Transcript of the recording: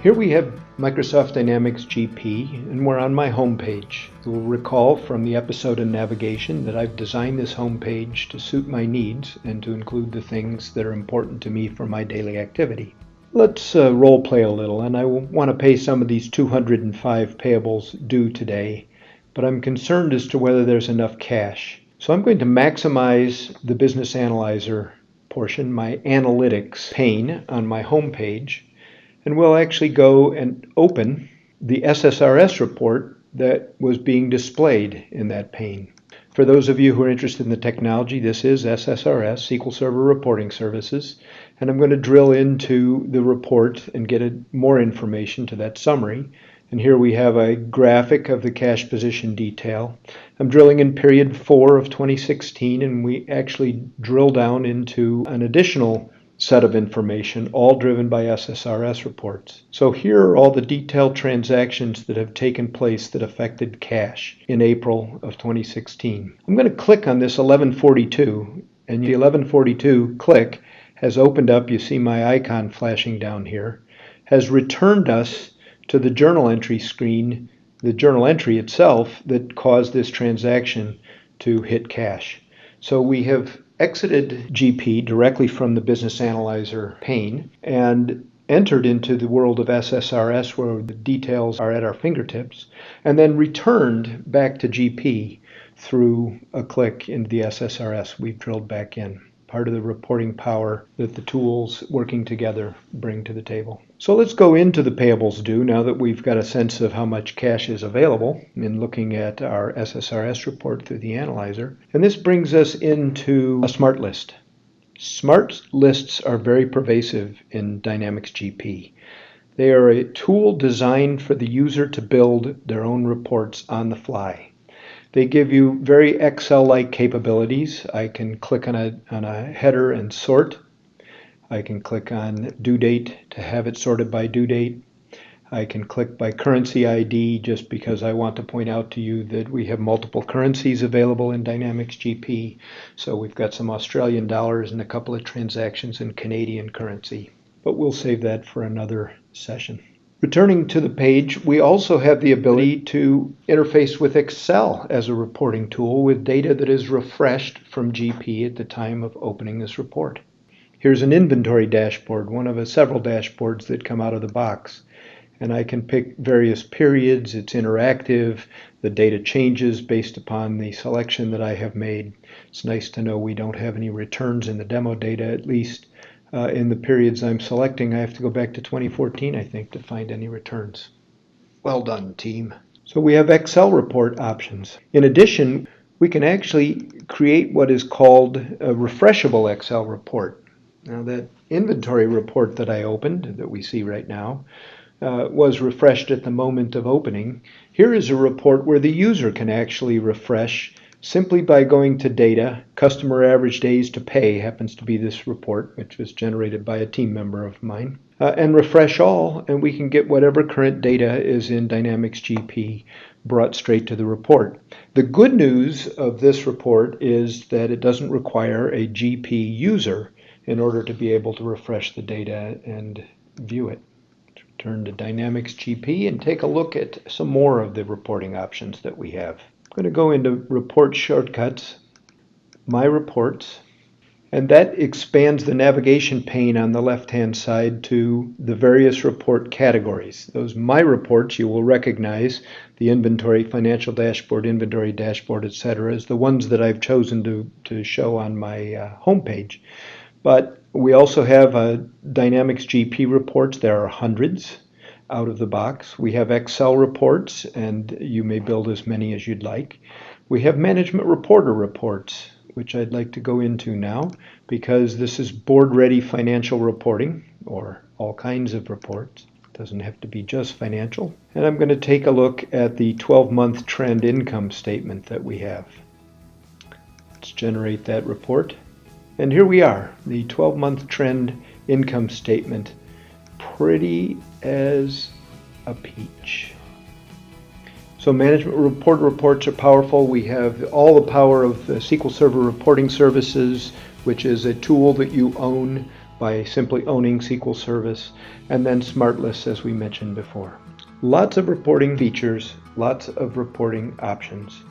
Here we have Microsoft Dynamics GP, and we're on my home page. You'll recall from the episode on navigation that I've designed this home page to suit my needs and to include the things that are important to me for my daily activity. Let's role play a little, and I want to pay some of these 205 payables due today, but I'm concerned as to whether there's enough cash. So I'm going to maximize the Business Analyzer portion, my Analytics pane on my home page, and we'll actually go and open the SSRS report that was being displayed in that pane. For those of you who are interested in the technology, this is SSRS, SQL Server Reporting Services, and I'm going to drill into the report and get more information to that summary. And here we have a graphic of the cash position detail. I'm drilling in period 4 of 2016, and we actually drill down into an additional set of information, all driven by SSRS reports. So here are all the detailed transactions that have taken place that affected cash in April of 2016. I'm going to click on this 1142, and the 1142 click has opened up, you see my icon flashing down here, has returned us to the journal entry screen, the journal entry itself that caused this transaction to hit cash. So we have exited GP directly from the Business Analyzer pane and entered into the world of SSRS where the details are at our fingertips, and then returned back to GP through a click into the SSRS. We've drilled back in. Part of the reporting power that the tools working together bring to the table. So let's go into the payables due now that we've got a sense of how much cash is available in looking at our SSRS report through the analyzer. And this brings us into a smart list. Smart lists are very pervasive in Dynamics GP. They are a tool designed for the user to build their own reports on the fly. They give you very Excel-like capabilities. I can click on a header and sort. I can click on due date to have it sorted by due date. I can click by currency ID just because I want to point out to you that we have multiple currencies available in Dynamics GP. So we've got some Australian dollars and a couple of transactions in Canadian currency. But we'll save that for another session. Returning to the page, we also have the ability to interface with Excel as a reporting tool with data that is refreshed from GP at the time of opening this report. Here's an inventory dashboard, one of several dashboards that come out of the box. And I can pick various periods. It's interactive. The data changes based upon the selection that I have made. It's nice to know we don't have any returns in the demo data, at least. In the periods I'm selecting, I have to go back to 2014, I think, to find any returns. Well done, team. So we have Excel report options. In addition, we can actually create what is called a refreshable Excel report. Now that inventory report that I opened, that we see right now, was refreshed at the moment of opening. Here is a report where the user can actually refresh simply by going to data. Customer average days to pay happens to be this report, which was generated by a team member of mine, and refresh all, and we can get whatever current data is in Dynamics GP brought straight to the report. The good news of this report is that it doesn't require a GP user in order to be able to refresh the data and view it. Let's return to Dynamics GP and take a look at some more of the reporting options that we have. I'm going to go into Report Shortcuts, My Reports, and that expands the navigation pane on the left-hand side to the various report categories. Those My Reports you will recognize, the inventory, financial dashboard, inventory dashboard, etc., is the ones that I've chosen to show on my homepage. But we also have Dynamics GP reports. There are hundreds out of the box. We have Excel reports, and you may build as many as you'd like. We have Management Reporter reports, which I'd like to go into now, because this is board-ready financial reporting, or all kinds of reports. It doesn't have to be just financial. And I'm going to take a look at the 12-month trend income statement that we have. Let's generate that report. And here we are, the 12-month trend income statement. Pretty as a peach. So Management Reporter reports are powerful. We have all the power of the SQL Server Reporting Services, which is a tool that you own by simply owning SQL Service, and then Smart Lists as we mentioned before. Lots of reporting features, lots of reporting options.